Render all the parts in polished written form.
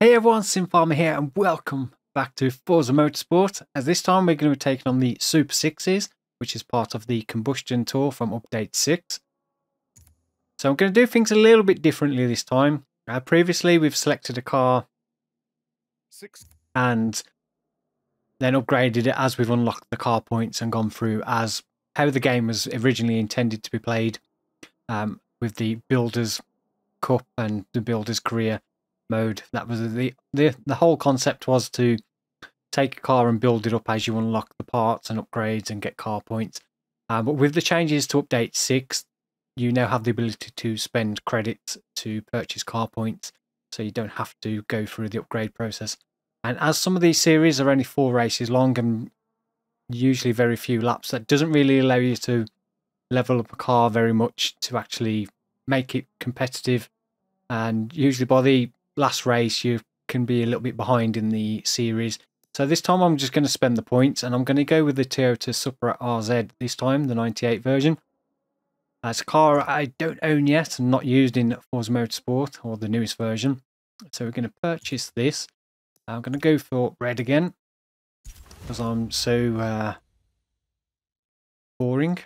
Hey everyone, Farmer here and welcome back to Forza Motorsport. As this time we're going to be taking on the Super 6s, which is part of the Combustion tour from update 6. So I'm going to do things a little bit differently this time. Previously we've selected a car and then upgraded it as we've unlocked the car points and gone through as how the game was originally intended to be played, with the Builders Cup and the Builders Career mode. That was the whole concept, was to take a car and build it up as you unlock the parts and upgrades and get car points. But with the changes to update 6, you now have the ability to spend credits to purchase car points, so you don't have to go through the upgrade process. And as some of these series are only 4 races long and usually very few laps, that doesn't really allow you to level up a car very much to actually make it competitive. And usually by the last race you can be a little bit behind in the series. So this time I'm just going to spend the points and I'm going to go with the Toyota Supra RZ this time, the 98 version. It's a car I don't own yet and not used in Forza Motorsport, or the newest version. So we're going to purchase this. I'm going to go for red again because I'm so boring.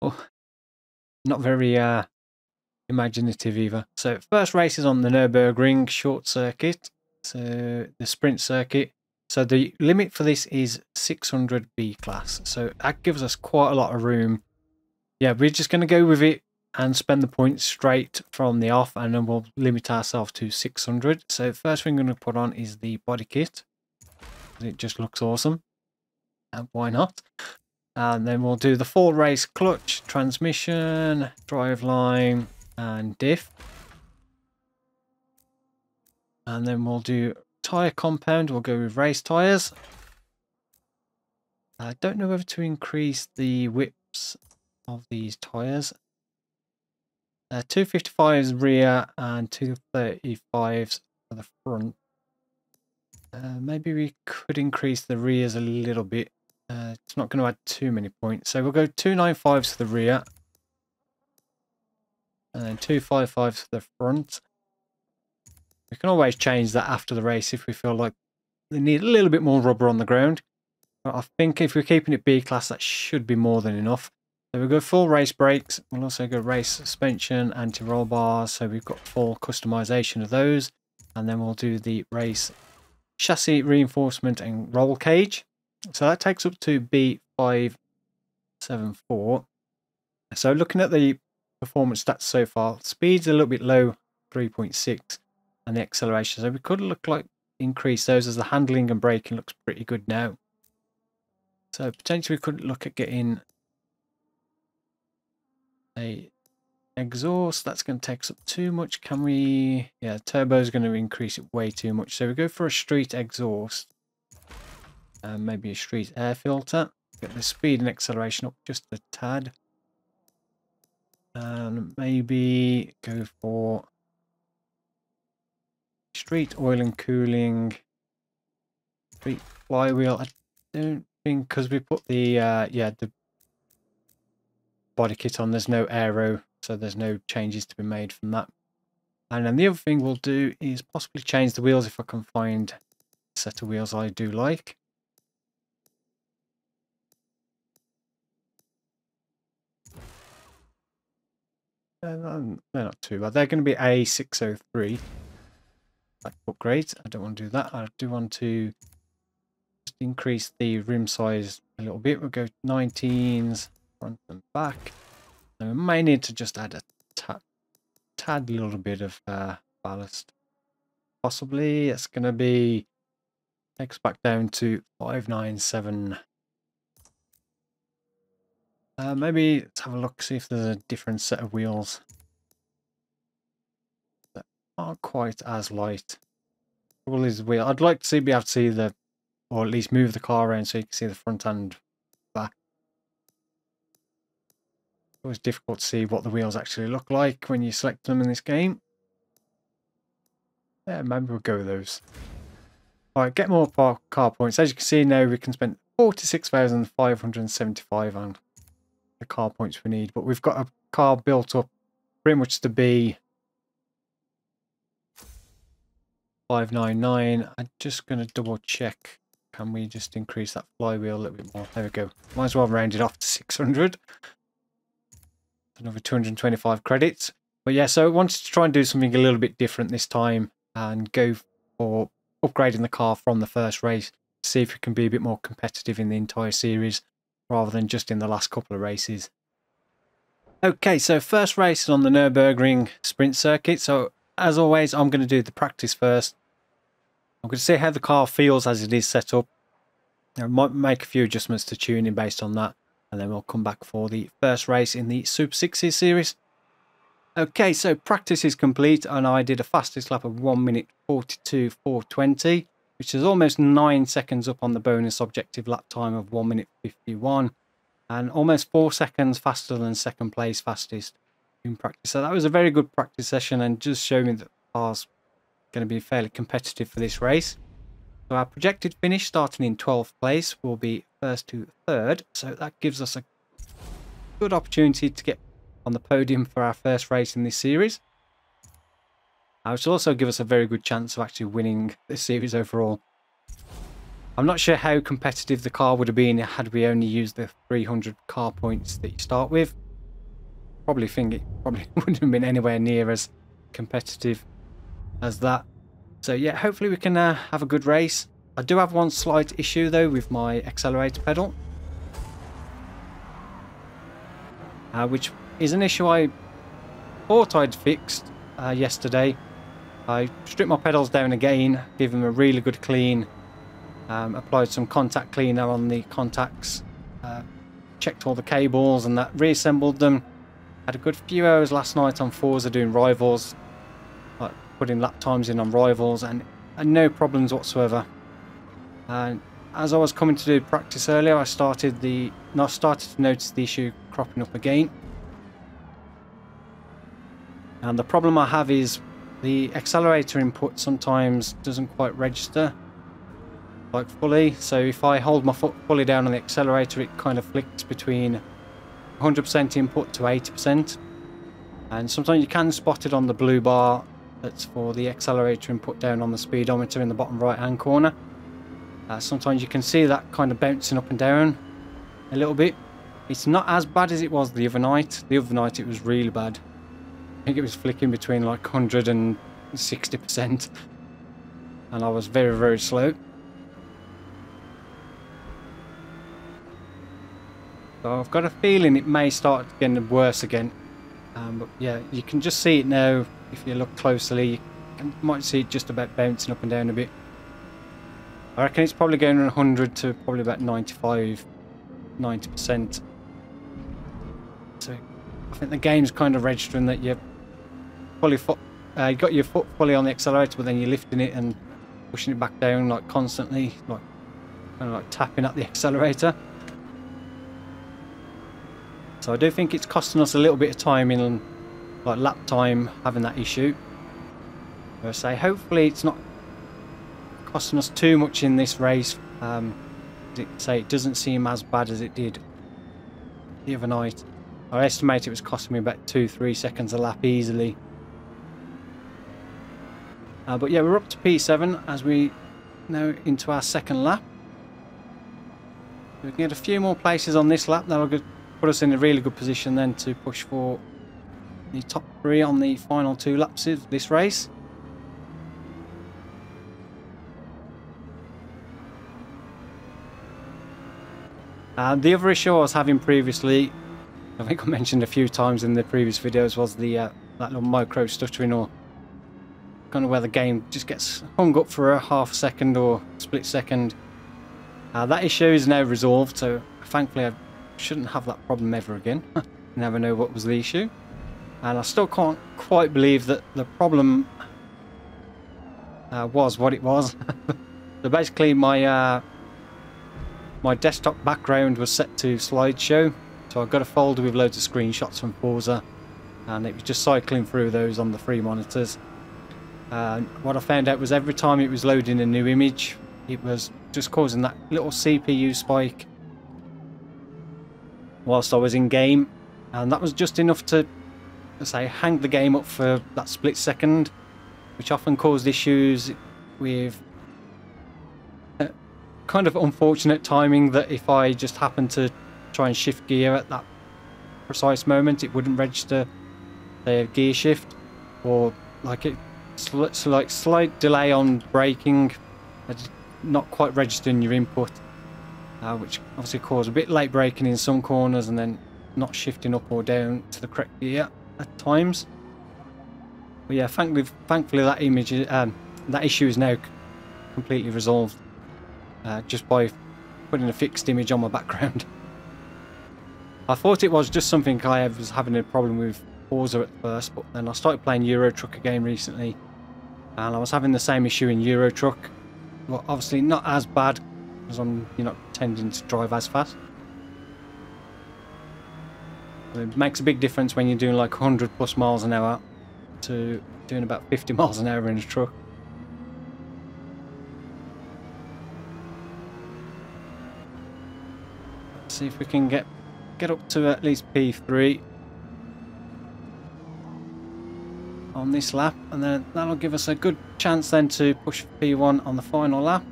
Oh, not very imaginative either. So first race is on the Nürburgring short circuit, so the sprint circuit. So the limit for this is 600 B class, so that gives us quite a lot of room. Yeah, we're just going to go with it and spend the points straight from the off, and then we'll limit ourselves to 600. So first thing I'm going to put on is the body kit. It just looks awesome, and why not? And then we'll do the full race clutch, transmission, driveline and diff. And then we'll do tyre compound. We'll go with race tyres. I don't know whether to increase the whips of these tyres. 255s rear and 235s for the front. Maybe we could increase the rears a little bit. It's not going to add too many points. So we'll go 295s for the rear. And then 255s for the front. We can always change that after the race if we feel like they need a little bit more rubber on the ground. But I think if we're keeping it B class, that should be more than enough. So we'll go full race brakes. We'll also go race suspension, anti-roll bars. So we've got full customization of those. And then we'll do the race chassis reinforcement and roll cage. So that takes up to B574. So looking at the performance stats so far, speed's a little bit low, 3.6. And the acceleration, so we could increase those, as the handling and braking looks pretty good now. So potentially we could look at getting a exhaust. That's going to take us up too much. Can we? Yeah, turbo is going to increase it way too much. So we go for a street exhaust, and maybe a street air filter. Get the speed and acceleration up just a tad, and maybe go for street oil and cooling, street flywheel. I don't think, because we put the the body kit on, there's no aero, so there's no changes to be made from that. And then the other thing we'll do is possibly change the wheels if I can find a set of wheels I do like. They're not too bad. They're going to be A603. Like upgrades. I don't want to do that. I do want to just increase the rim size a little bit. We'll go 19s front and back. And we may need to just add a tad little bit of ballast. Possibly it's going to be, takes back down to 597. Maybe let's have a look, see if there's a different set of wheels that aren't quite as light. All is wheel. I'd like to be able to see the, or at least move the car around so you can see the front and back. It's always difficult to see what the wheels actually look like when you select them in this game. Yeah, maybe we'll go with those. Alright, get more car points. As you can see now, we can spend 46,575 on the car points we need, but we've got a car built up pretty much to be 599. I'm just going to double check. Can we just increase that flywheel a little bit more? There we go. Might as well round it off to 600. Another 225 credits. But yeah, so I wanted to try and do something a little bit different this time and go for upgrading the car from the first race. See if we can be a bit more competitive in the entire series rather than just in the last couple of races. Okay, so first race is on the Nürburgring sprint circuit. So as always, I'm going to do the practice first. I'm going to see how the car feels as it is set up. I might make a few adjustments to tuning based on that, and then we'll come back for the first race in the Super 6s series. Okay, so practice is complete, and I did a fastest lap of 1 minute 42.420, which is almost 9 seconds up on the bonus objective lap time of 1 minute 51. And almost 4 seconds faster than second place fastest in practice. So that was a very good practice session and just showed me that the car's going to be fairly competitive for this race. So our projected finish starting in 12th place will be first to third. So that gives us a good opportunity to get on the podium for our first race in this series. Which will also give us a very good chance of actually winning this series overall. I'm not sure how competitive the car would have been had we only used the 300 car points that you start with. Probably think it probably wouldn't have been anywhere near as competitive as that. So yeah, hopefully we can have a good race. I do have one slight issue though with my accelerator pedal, which is an issue I thought I'd fixed yesterday. I stripped my pedals down again, gave them a really good clean. Applied some contact cleaner on the contacts, checked all the cables and that, reassembled them. Had a good few hours last night on Forza doing rivals, like putting lap times in on rivals, and no problems whatsoever. And as I was coming to do practice earlier, I started to notice the issue cropping up again. And the problem I have is the accelerator input sometimes doesn't quite register like fully. So if I hold my foot fully down on the accelerator, it kind of flicks between 100% input to 80%. And sometimes you can spot it on the blue bar that's for the accelerator input down on the speedometer in the bottom right hand corner. Sometimes you can see that kind of bouncing up and down a little bit. It's not as bad as it was the other night. The other night it was really bad. I think it was flicking between like 100 and 60%. And I was very, very slow. So I've got a feeling it may start getting worse again. But yeah, you can just see it now. If you look closely, you might see it just about bouncing up and down a bit. I reckon it's probably going from 100 to probably about 95, 90%. So I think the game's kind of registering that you're fully you got your foot fully on the accelerator, but then you're lifting it and pushing it back down like constantly, like kind of like tapping at the accelerator. So I do think it's costing us a little bit of time in like lap time having that issue. I say hopefully it's not costing us too much in this race. It doesn't seem as bad as it did the other night. I estimate it was costing me about 2-3 seconds a lap easily. But yeah, we're up to P7 as we now into our second lap. We can get a few more places on this lap. That'll put us in a really good position then to push for the top 3 on the final 2 laps of this race. The other issue I was having previously, I think I mentioned a few times in the previous videos, was the that little micro stuttering, or kind of where the game just gets hung up for a half second or split second. That issue is now resolved, so thankfully I shouldn't have that problem ever again. Never know what was the issue. And I still can't quite believe that the problem was what it was. So basically my desktop background was set to slideshow, so I've got a folder with loads of screenshots from Forza, and it was just cycling through those on the free monitors. What I found out was every time it was loading a new image, it was just causing that little CPU spike whilst I was in game, and that was just enough to, let's say, hang the game up for that split second, which often caused issues with kind of unfortunate timing that if I just happened to try and shift gear at that precise moment, it wouldn't register the gear shift, or like it's like slight delay on braking, not quite registering your input, which obviously caused a bit late braking in some corners and then not shifting up or down to the correct gear at times. But yeah, thankfully that that issue is now completely resolved, just by putting a fixed image on my background. I thought it was just something I was having a problem with Forza at first, but then I started playing Euro Truck again recently, and I was having the same issue in Euro Truck. Well, obviously not as bad, because you're not tending to drive as fast. It makes a big difference when you're doing like 100 plus miles an hour to doing about 50 miles an hour in a truck. Let's see if we can get up to at least P3 on this lap, and then that'll give us a good chance then to push for P1 on the final lap.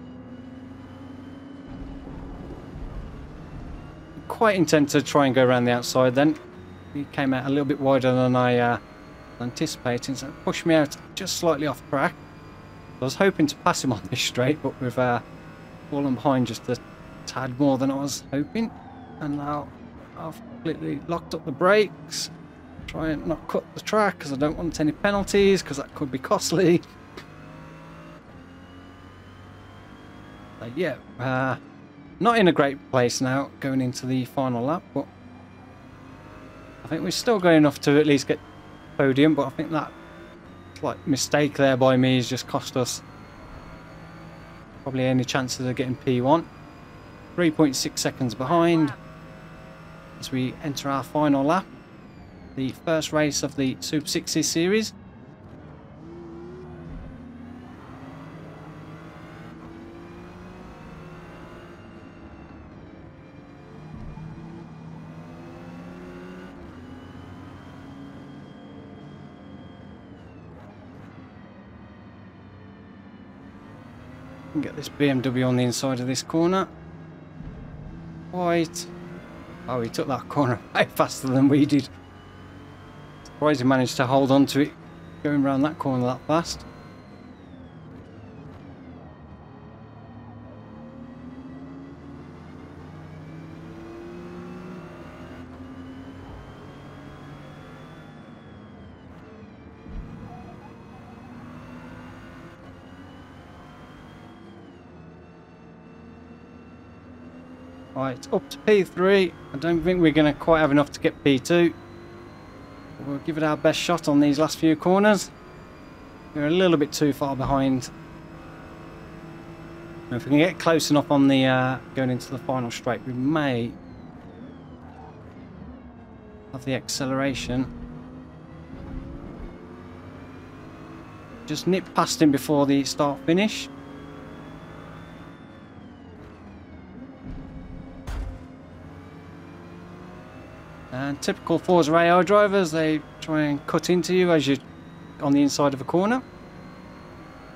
Quite intent to try and go around the outside then. He came out a little bit wider than I anticipated, so it pushed me out just slightly off track. I was hoping to pass him on this straight, but we've fallen behind just a tad more than I was hoping. And now I've completely locked up the brakes. Try and not cut the track because I don't want any penalties, because that could be costly. But yeah, not in a great place now going into the final lap, but I think we've still got enough to at least get podium. But I think that slight mistake there by me has just cost us probably any chances of getting P1. 3.6 seconds behind as we enter our final lap, the first race of the Super 60 series. Get this BMW on the inside of this corner. White. Oh, he took that corner way faster than we did. Surprised he managed to hold on to it going around that corner that fast. Right, up to P3. I don't think we're going to quite have enough to get P2. We'll give it our best shot on these last few corners. We're a little bit too far behind. And if we can get close enough on the going into the final straight, we may have the acceleration. Just nip past him before the start finish. And typical Forza AI drivers, they try and cut into you as you're on the inside of a corner.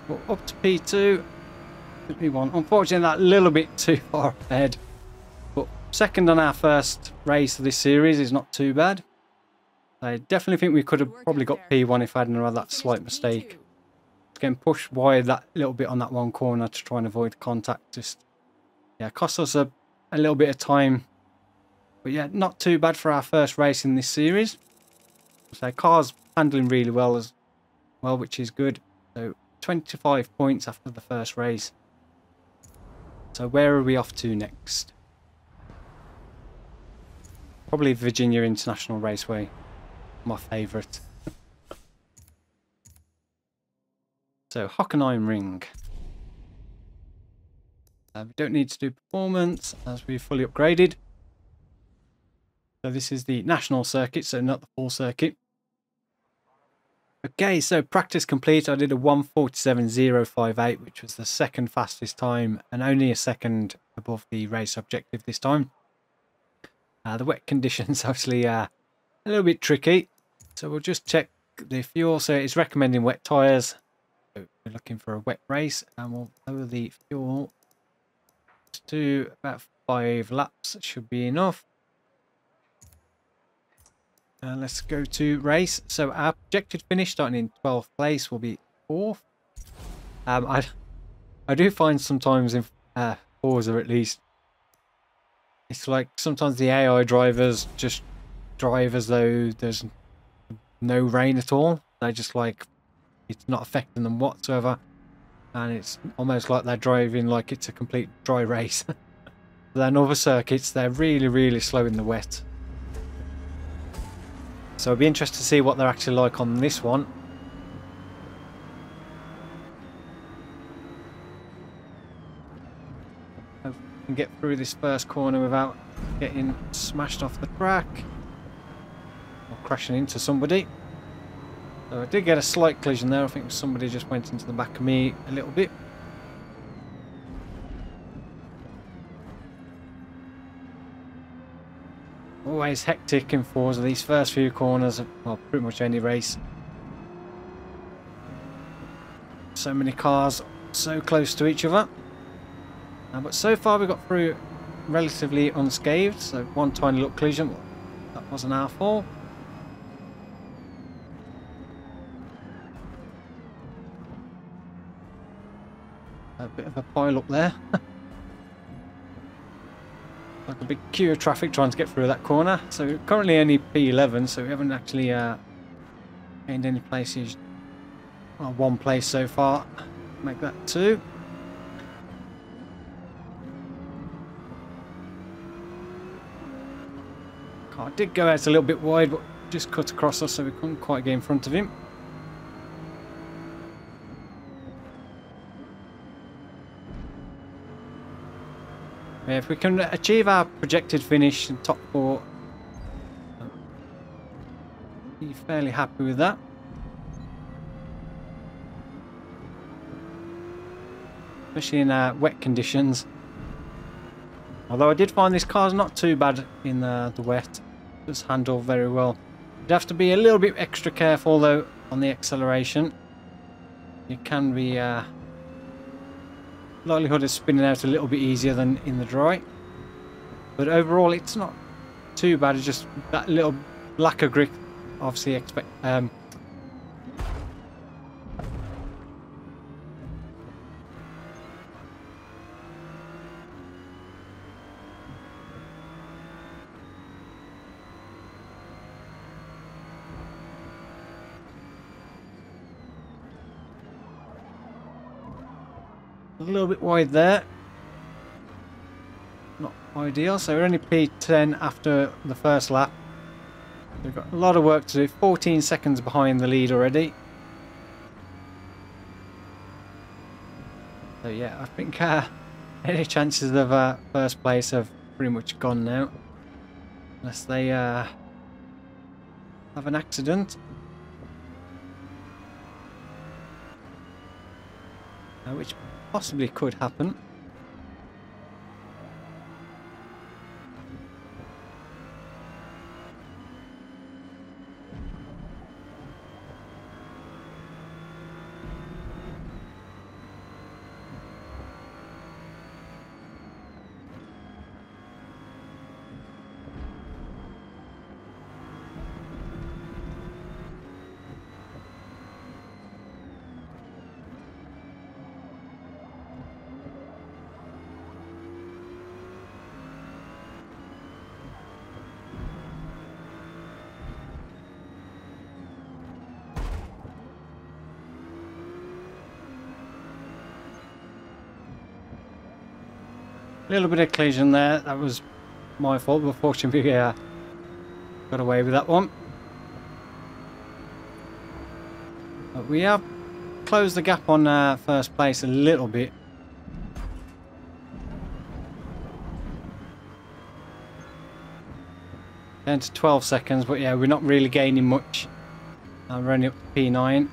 Well, up to P2, P1. Unfortunately, that little bit too far ahead. But second on our first race of this series is not too bad. I definitely think we could have probably got P1 if I hadn't had that slight mistake. Getting pushed wide that little bit on that one corner to try and avoid contact. Just, yeah, cost us a little bit of time. But yeah, not too bad for our first race in this series. So car's handling really well as well, which is good. So 25 points after the first race. So where are we off to next? Probably Virginia International Raceway, my favourite. So Hockenheim Ring. We don't need to do performance as we've fully upgraded. So this is the national circuit, so not the full circuit. Okay, so practice complete. I did a 1:47.058, which was the second fastest time and only a second above the race objective this time. The wet conditions obviously a little bit tricky, so we'll just check the fuel. So it's recommending wet tyres. So we're looking for a wet race, and we'll lower the fuel to about 5 laps. It should be enough. Let's go to race. So our projected finish starting in 12th place will be 4th. I do find sometimes in Forza at least, it's like sometimes the AI drivers just drive as though there's no rain at all. They just like, it's not affecting them whatsoever. And it's almost like they're driving like it's a complete dry race. Then other circuits, they're really, really slow in the wet. So it'll be interesting to see what they're actually like on this one. Hope we can get through this first corner without getting smashed off the track or crashing into somebody. So I did get a slight collision there. I think somebody just went into the back of me a little bit. Always hectic in Forza, these first few corners of, well, pretty much any race. So many cars so close to each other. But so far we got through relatively unscathed, so one tiny little collision, that wasn't our fault. A bit of a pile up there. Like a big queue of traffic trying to get through that corner. So we're currently only P11, so we haven't actually gained any places. Well, one place so far. Make that 2. Car did go out a little bit wide, but just cut across us, so we couldn't quite get in front of him. Yeah, if we can achieve our projected finish in top 4, I'll be fairly happy with that. Especially in wet conditions. Although I did find this car's not too bad in the wet. It does handle very well. You'd have to be a little bit extra careful though on the acceleration. You can be likelihood of spinning out a little bit easier than in the dry, but overall it's not too bad. It's just that little lack of grip, obviously a little bit wide there. Not ideal. So we're only P10 after the first lap. We've got a lot of work to do. 14 seconds behind the lead already. So yeah, I think any chances of first place have pretty much gone now. Unless they have an accident. Which possibly could happen. A little bit of collision there. That was my fault, but fortunately we got away with that one. But we have closed the gap on first place a little bit. Down to 12 seconds, but yeah, we're not really gaining much. We're only up to P9.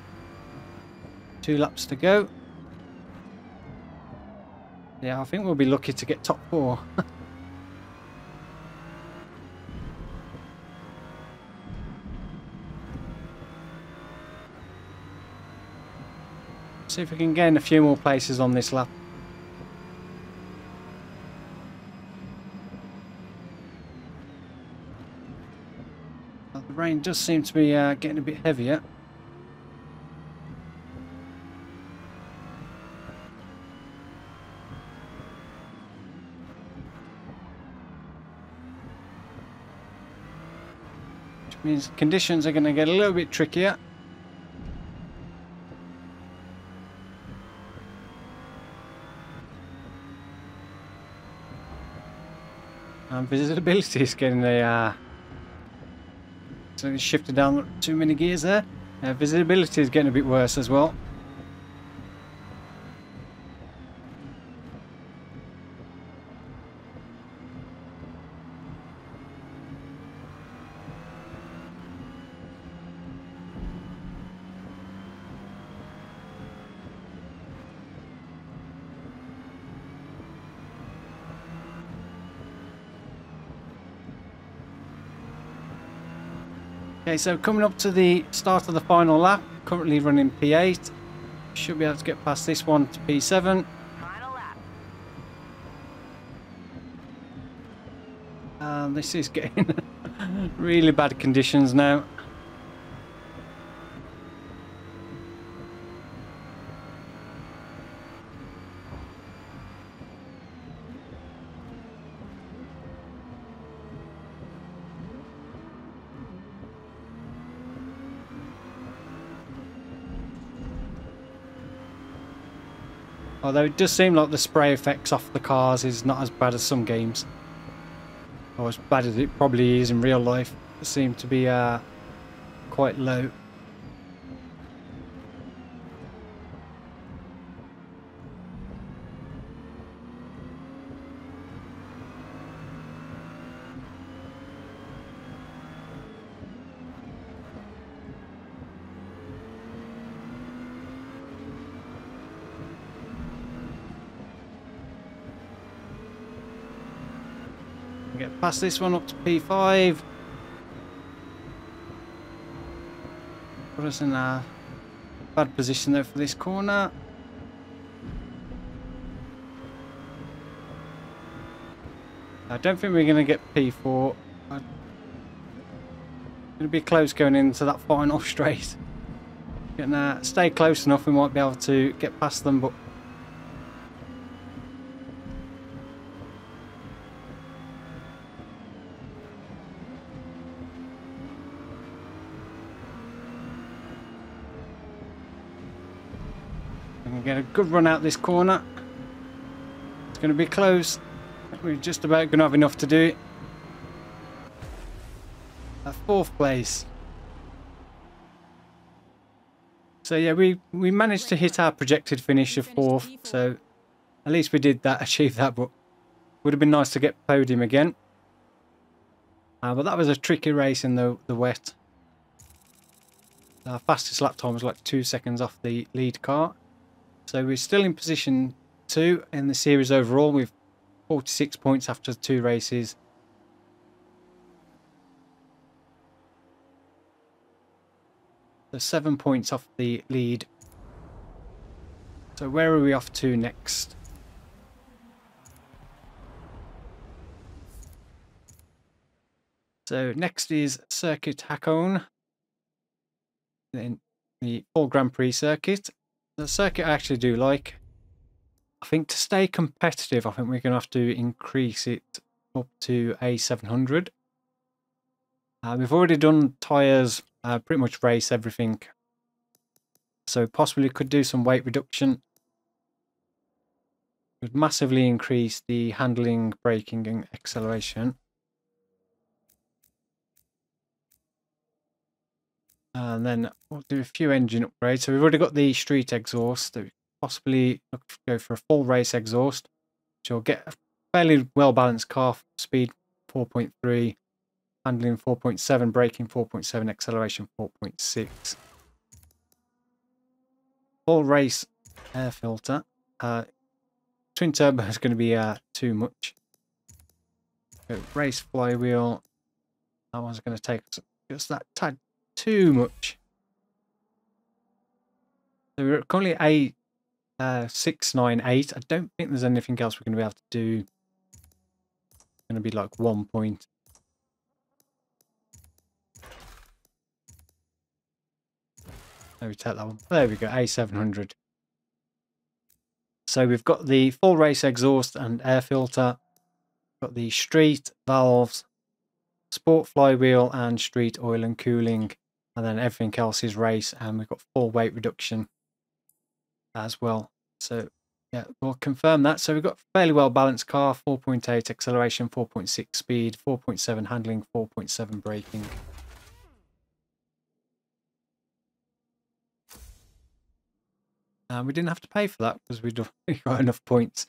2 laps to go. Yeah, I think we'll be lucky to get top 4. See if we can gain a few more places on this lap. Well, the rain does seem to be getting a bit heavier. Which means conditions are going to get a little bit trickier. And visibility is getting a so it's shifted down too many gears there. Visibility is getting a bit worse as well. Okay, so coming up to the start of the final lap, currently running P8. Should be able to get past this one to P7. Final lap. And this is getting really bad conditions now. Although it does seem like the spray effects off the cars is not as bad as some games. Or as bad as it probably is in real life. It seems to be quite low. Get past this one up to P5. Put us in a bad position there for this corner. I don't think we're going to get P4. It's going to be close going into that final straight. Can stay close enough, we might be able to get past them, but get a good run out this corner. It's going to be close. We're just about going to have enough to do it. At 4th place. So yeah, we managed to hit our projected finish of 4th. So at least we did that, achieve that. But would have been nice to get podium again. But that was a tricky race in the wet. Our fastest lap time was like 2 seconds off the lead car. So we're still in position 2 in the series overall with 46 points after 2 races. So 7 points off the lead. So where are we off to next? So next is Circuit Hakone. Then the All Grand Prix circuit. The circuit I actually do like. I think to stay competitive, I think we're going to have to increase it up to A700. We've already done tyres, pretty much race everything. So possibly could do some weight reduction. Would massively increase the handling, braking and acceleration. And then we'll do a few engine upgrades. So we've already got the street exhaust. So we possibly look to go for a full race exhaust, which will get a fairly well balanced car. Speed 4.3, handling 4.7, braking 4.7, acceleration 4.6. Full race air filter. Twin turbo is going to be too much. Race flywheel. That one's going to take just that tad too much. So we're currently at 698. I don't think there's anything else we're going to be able to do. It's going to be like 1 point. Maybe take that one. There we go, A700. So we've got the full race exhaust and air filter. Got the street valves, sport flywheel, and street oil and cooling. And then everything else is race, and we've got full weight reduction as well. So yeah, we'll confirm that. So we've got a fairly well balanced car, 4.8 acceleration, 4.6 speed, 4.7 handling, 4.7 braking. We didn't have to pay for that because we got enough points.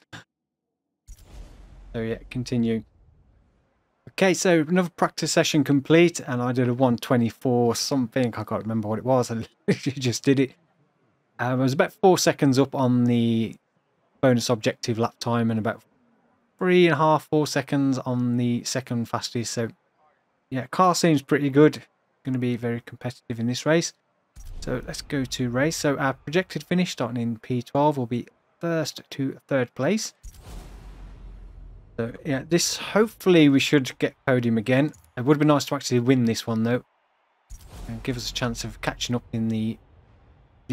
So yeah, continue. Okay, so another practice session complete, and I did a 124 something. I can't remember what it was. I literally just did it. I was about 4 seconds up on the bonus objective lap time, and about 3.5, 4 seconds on the second fastest. So yeah, car seems pretty good. Going to be very competitive in this race. So let's go to race. So our projected finish starting in P12 will be 1st to 3rd place. So yeah, this hopefully we should get podium again. It would be nice to actually win this one though, and give us a chance of catching up in the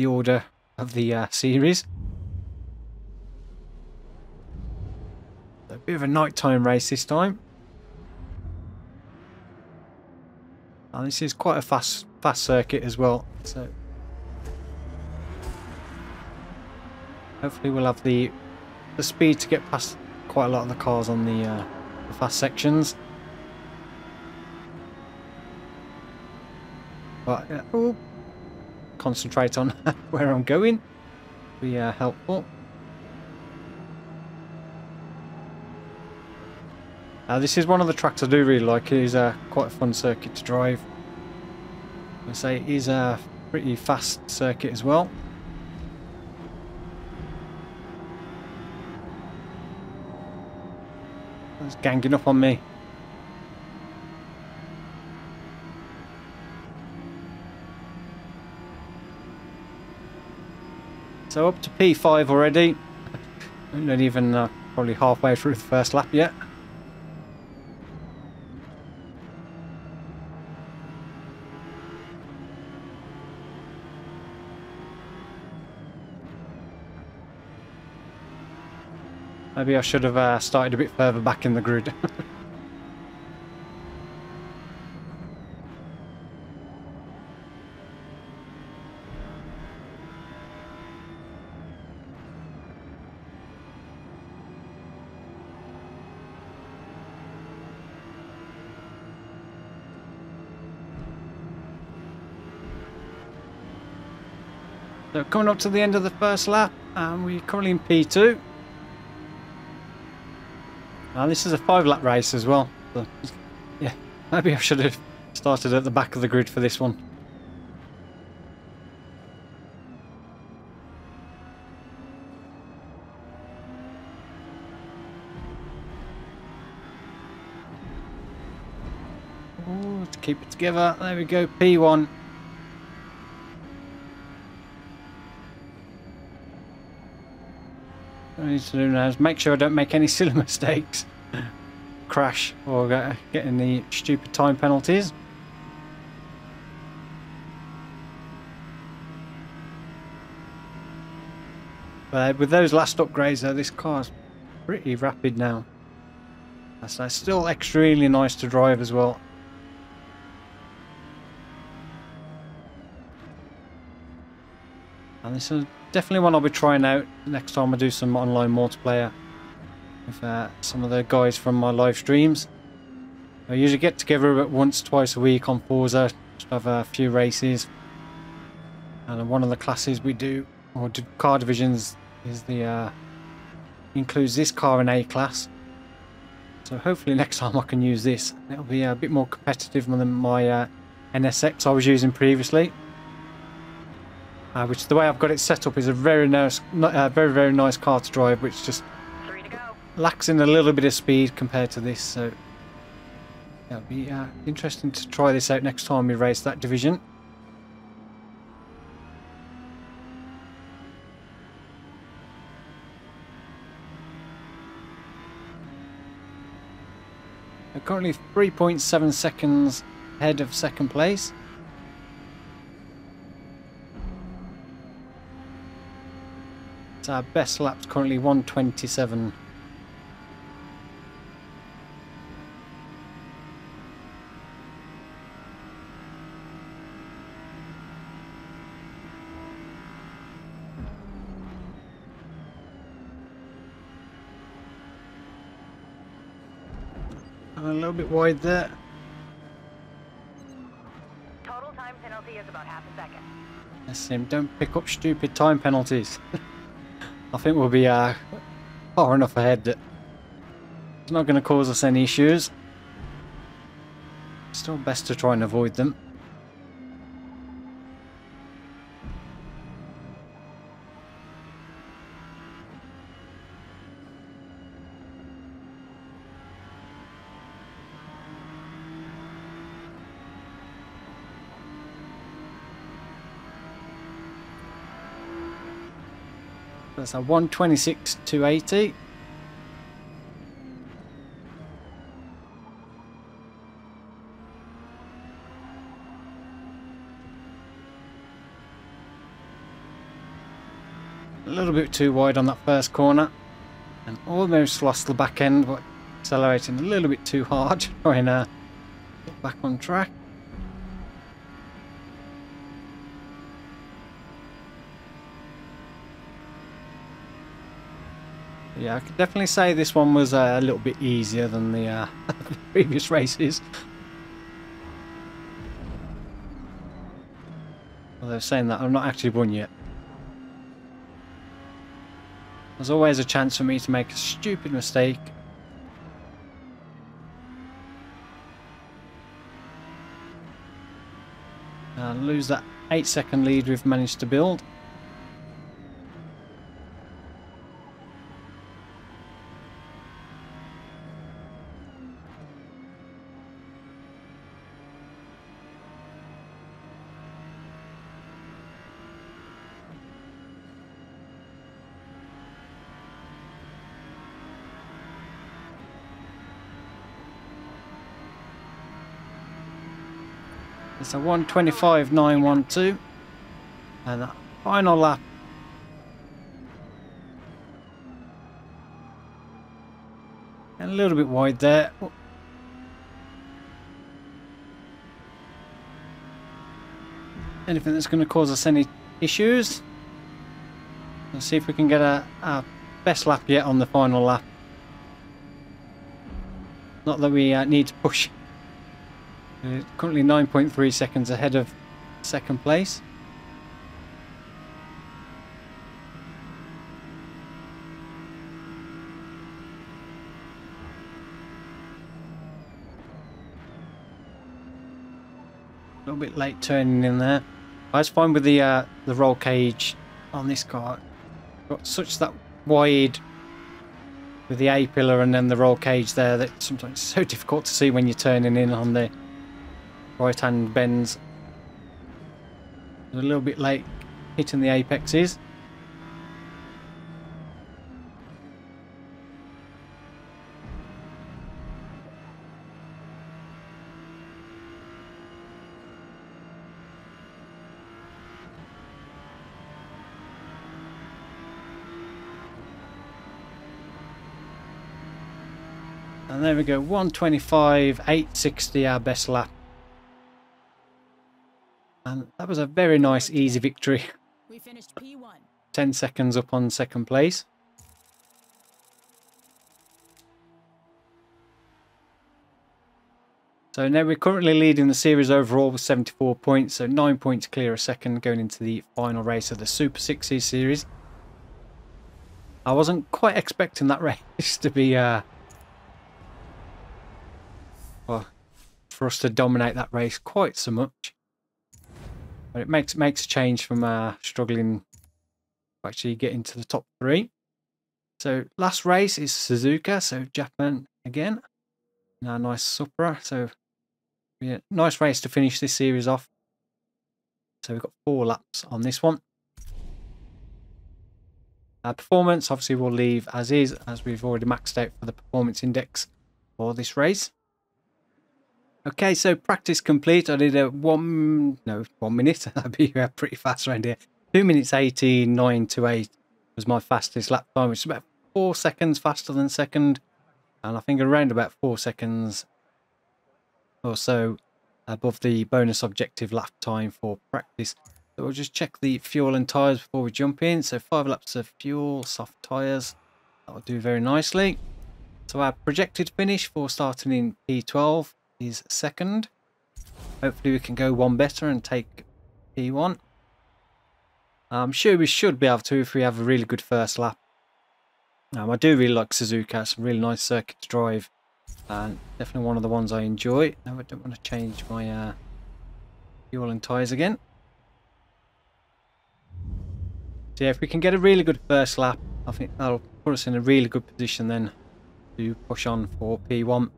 order of the series. A bit of a nighttime race this time. And this is quite a fast circuit as well. So hopefully we'll have the speed to get past quite a lot of the cars on the fast sections. But concentrate on where I'm going. Be helpful. This is one of the tracks I do really like. It is quite a fun circuit to drive. I say it is a pretty fast circuit as well. It's ganging up on me. So up to P5 already. Not even probably halfway through the first lap yet. Maybe I should have started a bit further back in the grid. So coming up to the end of the first lap, and we're currently in P2. This is a 5-lap race as well. So, yeah, maybe I should have started at the back of the grid for this one. Ooh, to keep it together. There we go, P1. What I need to do now is make sure I don't make any silly mistakes. Crash or get any stupid time penalties. But with those last upgrades though, this car's pretty rapid now. That's still extremely nice to drive as well. And this is definitely one I'll be trying out next time I do some online multiplayer with some of the guys from my live streams. I usually get together about once, twice a week on Forza, just have a few races. And one of the classes we do, or car divisions, is the includes this car in A class. So hopefully next time I can use this. It'll be a bit more competitive than my NSX I was using previously. Which the way I've got it set up is a very nice, very nice car to drive, which just lacks in a little bit of speed compared to this. So it'll be interesting to try this out next time we race that division. We're currently 3.7 seconds ahead of second place. So our best lap's currently 1:27. A little bit wide there. Total time penalty is about half a second. Yes, him. Don't pick up stupid time penalties. I think we'll be far enough ahead that it's not going to cause us any issues. Still best to try and avoid them. That's a 1:26.280. A little bit too wide on that first corner and almost lost the back end, but accelerating a little bit too hard, trying to get back on track. Yeah, I could definitely say this one was a little bit easier than the previous races. Although saying that, I've not actually won yet. There's always a chance for me to make a stupid mistake. And lose that 8-second lead we've managed to build. It's a 1:25.912, and that final lap. And a little bit wide there. Anything that's going to cause us any issues? Let's see if we can get our best lap yet on the final lap. Not that we need to push. Currently 9.3 seconds ahead of second place. A little bit late turning in there. I was fine with the roll cage on this car. Got such that wide with the A pillar and then the roll cage there that sometimes it's so difficult to see when you're turning in on the right hand bends. A little bit late hitting the apexes. And there we go, 1:25.860, our best lap. And that was a very nice, easy victory. We finished P1. 10 seconds up on second place. So now we're currently leading the series overall with 74 points, so 9 points clear of second going into the final race of the Super 6 series. I wasn't quite expecting that race to be well, for us to dominate that race quite so much. But it makes a change from struggling to actually get into the top 3. So last race is Suzuka, so Japan again. Now nice Supra, so yeah, nice race to finish this series off. So we've got 4 laps on this one. Performance obviously we'll leave as is, as we've already maxed out for the performance index for this race. Okay, so practice complete. I did a 1 minute. That'd be pretty fast around here. 2 minutes 18.928 was my fastest lap time, which is about 4 seconds faster than second, and I think around about 4 seconds or so above the bonus objective lap time for practice. So we'll just check the fuel and tyres before we jump in. So 5 laps of fuel, soft tyres. That'll do very nicely. So our projected finish for starting in P12 is second. Hopefully we can go one better and take P1. I'm sure we should be able to if we have a really good first lap. I do really like Suzuka. It's a really nice circuit to drive, and definitely one of the ones I enjoy. Now I don't want to change my fuel and tyres again. So yeah, if we can get a really good first lap, I think that'll put us in a really good position then to push on for P1.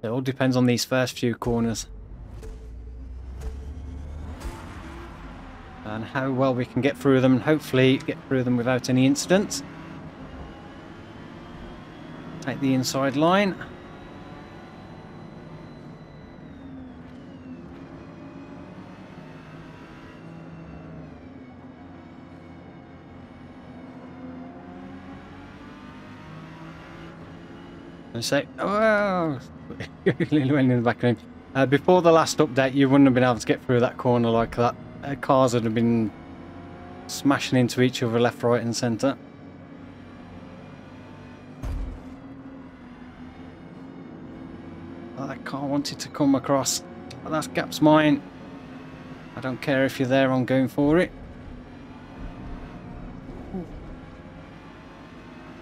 It all depends on these first few corners and how well we can get through them, and hopefully get through them without any incidents. Take the inside line. And say, oh, little in the back of him. Before the last update, you wouldn't have been able to get through that corner like that. Cars would have been smashing into each other left, right and centre. That car wanted to come across, but that gap's mine. I don't care if you're there, I'm going for it.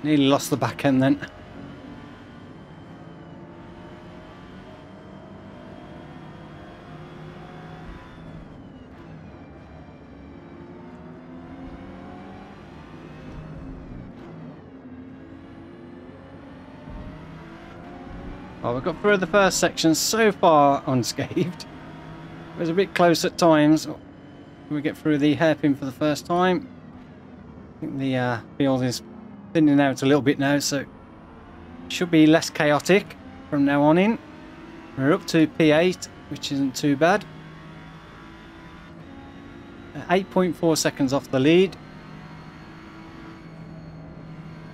Nearly lost the back end then. Well, we've got through the first section so far unscathed. It was a bit close at times. We get through the hairpin for the first time. I think the field is thinning out a little bit now, so it should be less chaotic from now on in. We're up to P8, which isn't too bad. 8.4 seconds off the lead.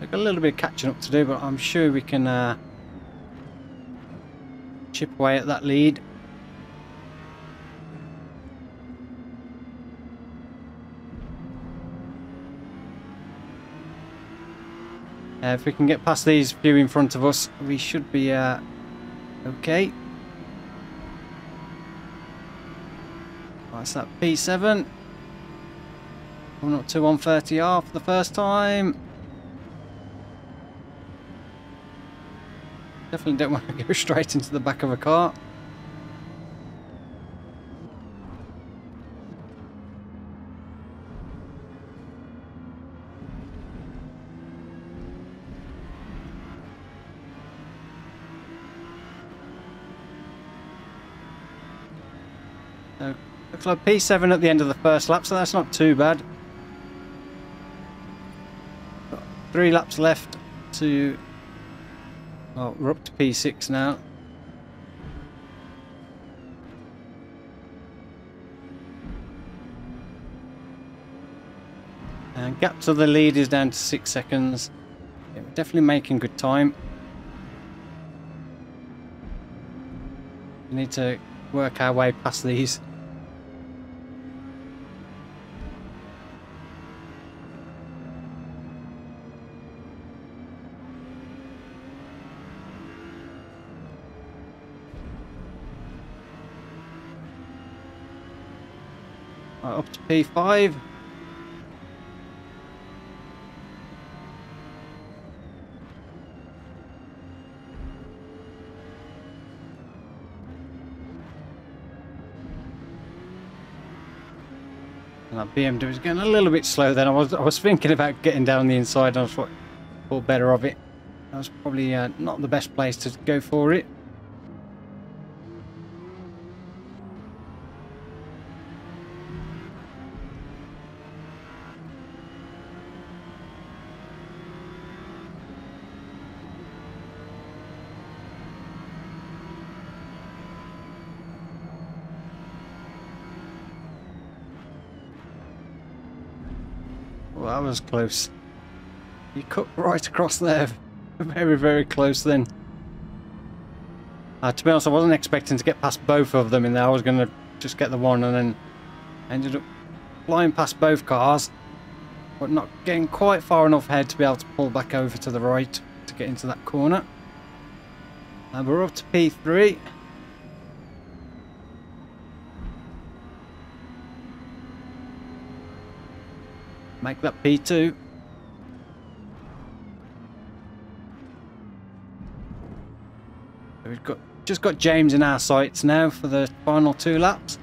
We've got a little bit of catching up to do, but I'm sure we can chip away at that lead. If we can get past these few in front of us, we should be okay. That's that P7. Coming up to 130R for the first time. Definitely don't want to go straight into the back of a car. So, looks like P7 at the end of the first lap, so that's not too bad. Got 3 laps left to... Well, we're up to P6 now. And gap to the lead is down to 6 seconds. Yeah, we're definitely making good time. We need to work our way past these. Up to P5. And that BMW is going a little bit slow then. I was thinking about getting down the inside, and I thought better of it. That was probably not the best place to go for it. Well, that was close. You cut right across there. Very, very close then. To be honest, I wasn't expecting to get past both of them in there. I was going to just get the one and then ended up flying past both cars, but not getting quite far enough ahead to be able to pull back over to the right to get into that corner. And we're up to P3. Make that P2. We've just got James in our sights now for the final 2 laps,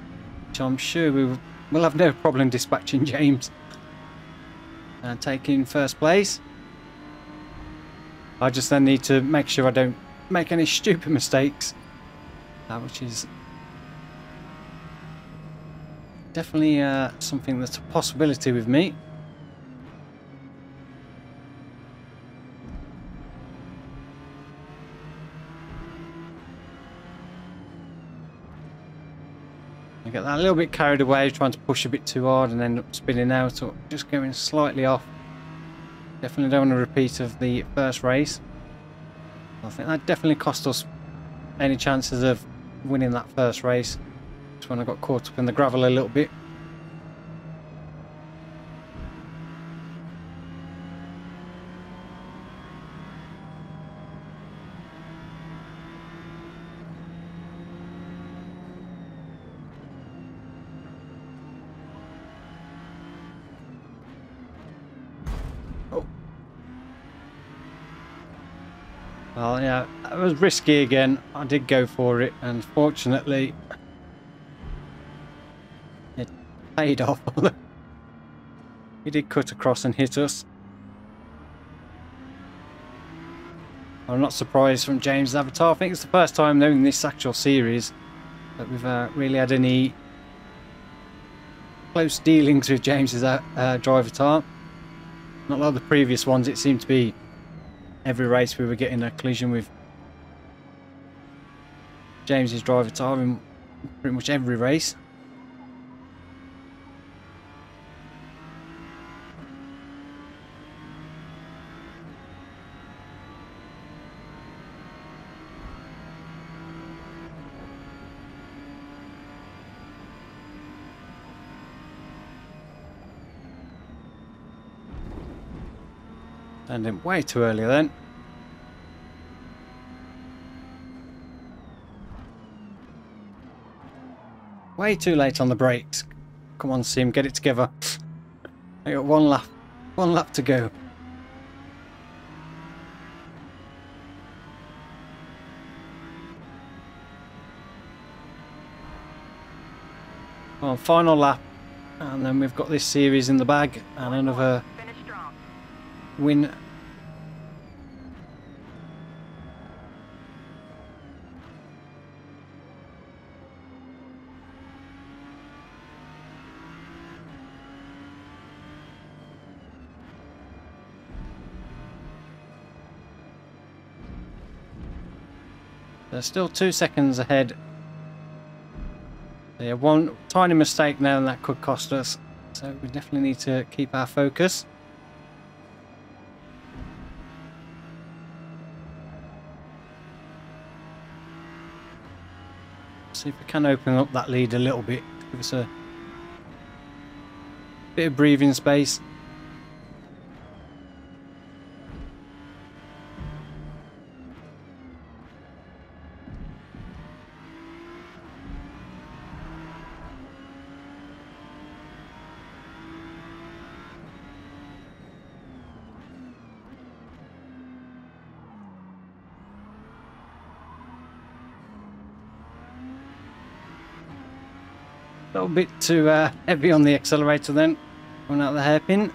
which I'm sure we'll have no problem dispatching James and taking first place. I just then need to make sure I don't make any stupid mistakes, which is definitely something that's a possibility with me. I get that a little bit carried away, trying to push a bit too hard and end up spinning out or just going slightly off. Definitely don't want a repeat of the first race. I think that definitely cost us any chances of winning that first race. Just when I got caught up in the gravel a little bit. Well, yeah, that was risky again. I did go for it, and fortunately, it paid off. He did cut across and hit us. I'm not surprised from James' avatar. I think it's the first time though in this actual series that we've really had any close dealings with James's drive avatar. Not like the previous ones. It seemed to be every race we were getting a collision with James's driver avatar in pretty much every race. And then way too early then. Way too late on the brakes. Come on, Sim, get it together. I got one lap to go. Well, final lap, and then we've got this series in the bag and another win. They're still 2 seconds ahead. Yeah, one tiny mistake now and that could cost us. So we definitely need to keep our focus. See if we can open up that lead a little bit. Give us a bit of breathing space. A little bit too heavy on the accelerator then, going out the hairpin.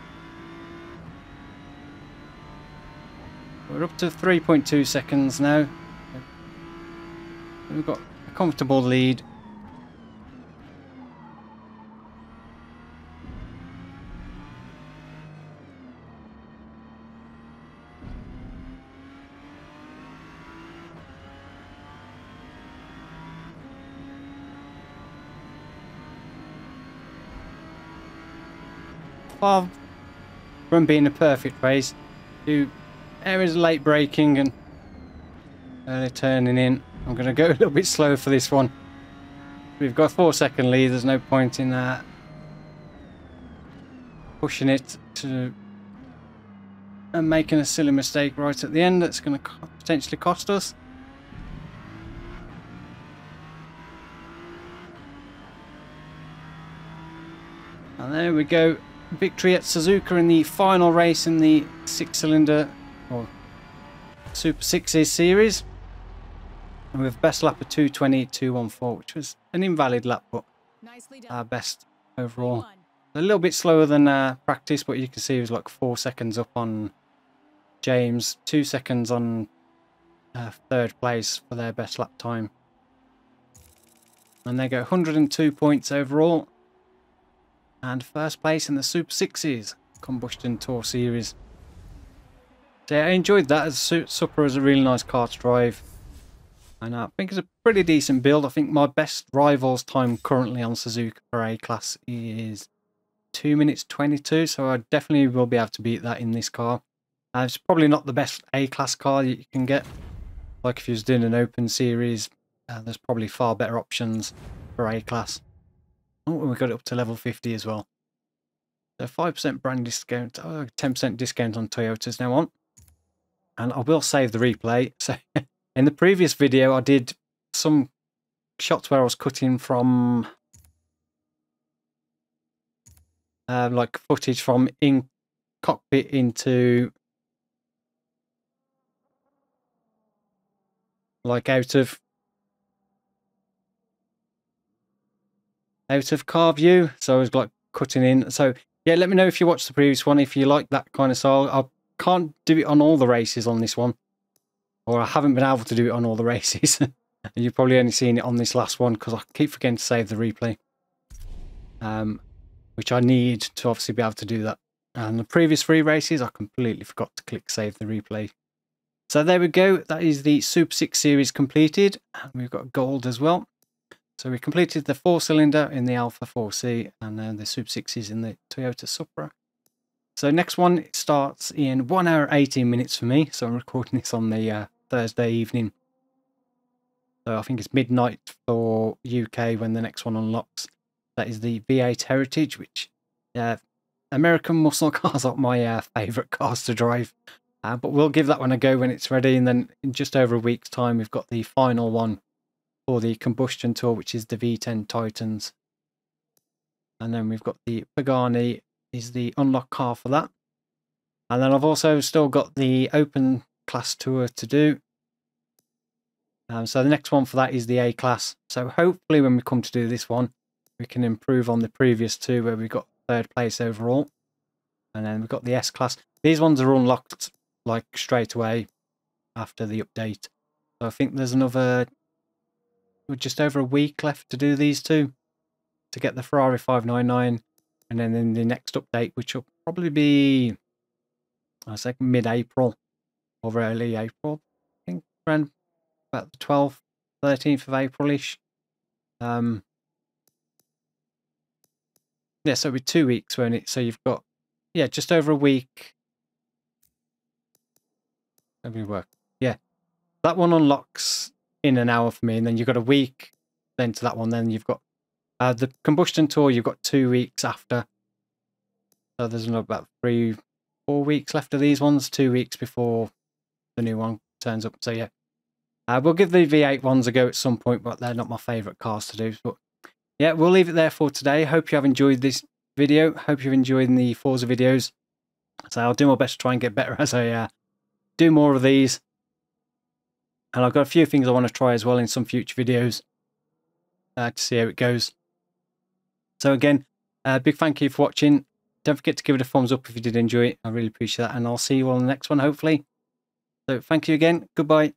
We're up to 3.2 seconds now. We've got a comfortable lead. from being a perfect race to areas of late braking and early turning in. I'm going to go a little bit slower for this one. We've got a 4-second lead. There's no point in pushing it to and making a silly mistake right at the end that's going to potentially cost us. And there we go. Victory at Suzuka in the final race in the 6-cylinder or Super 6s series. And with best lap of 2:20.214, which was an invalid lap, but our best overall. A little bit slower than practice, but you can see it was like 4 seconds up on James, 2 seconds on third place for their best lap time. And they go 102 points overall. And first place in the Super 6s Combustion Tour Series. So yeah, I enjoyed that. As Supra is a really nice car to drive. And I think it's a pretty decent build. I think my best rivals time currently on Suzuka for A-Class is 2 minutes 22. So I definitely will be able to beat that in this car. It's probably not the best A-Class car that you can get. Like if you was doing an open series, there's probably far better options for A-Class. Oh, we got it up to level 50 as well. So 5% brand discount, 10% discount on Toyotas now on. And I will save the replay. So in the previous video, I did some shots where I was cutting from like footage from in cockpit into like out of car view. So I was like cutting in. So yeah, let me know if you watched the previous one, if you like that kind of style. I can't do it on all the races on this one, or I haven't been able to do it on all the races. You've probably only seen it on this last one because I keep forgetting to save the replay, which I need to obviously be able to do that. And the previous 3 races, I completely forgot to click save the replay. So there we go. That is the Super 6 series completed. We've got gold as well. So we completed the 4-cylinder in the Alpha 4C and then the Super 6s in the Toyota Supra. So next one starts in 1 hour 18 minutes for me. So I'm recording this on the Thursday evening. So I think it's midnight for UK when the next one unlocks. That is the V8 Heritage, which American muscle cars are my favourite cars to drive. But we'll give that one a go when it's ready. And then in just over a week's time, we've got the final one for the Combustion Tour, which is the V10 Titans. And then we've got the Pagani is the unlock car for that. And then I've also still got the Open Class Tour to do. So the next one for that is the A-Class. So hopefully when we come to do this one, we can improve on the previous 2 where we got 3rd place overall. And then we've got the S-Class. These ones are unlocked like straight away after the update. So I think there's another just over a week left to do these 2 to get the Ferrari 599, and then in the next update, which will probably be I say mid-April or early April, I think around about the 12th 13th of April-ish. Yeah, so it'll be 2 weeks, won't it? So you've got just over a week. Let me work. Yeah, that one unlocks in an hour for me, and then you've got a week then to that one. Then you've got the Combustion Tour, you've got 2 weeks after. So there's about 3-4 weeks left of these ones, 2 weeks before the new one turns up. So yeah, we'll give the V8 ones a go at some point, but they're not my favourite cars to do. But yeah, we'll leave it there for today. Hope you have enjoyed this video. Hope you've enjoyed the Forza videos. So I'll do my best to try and get better as I do more of these. And I've got a few things I want to try as well in some future videos to see how it goes. So again, big thank you for watching. Don't forget to give it a thumbs up if you did enjoy it. I really appreciate that. And I'll see you all in the next one, hopefully. So thank you again. Goodbye.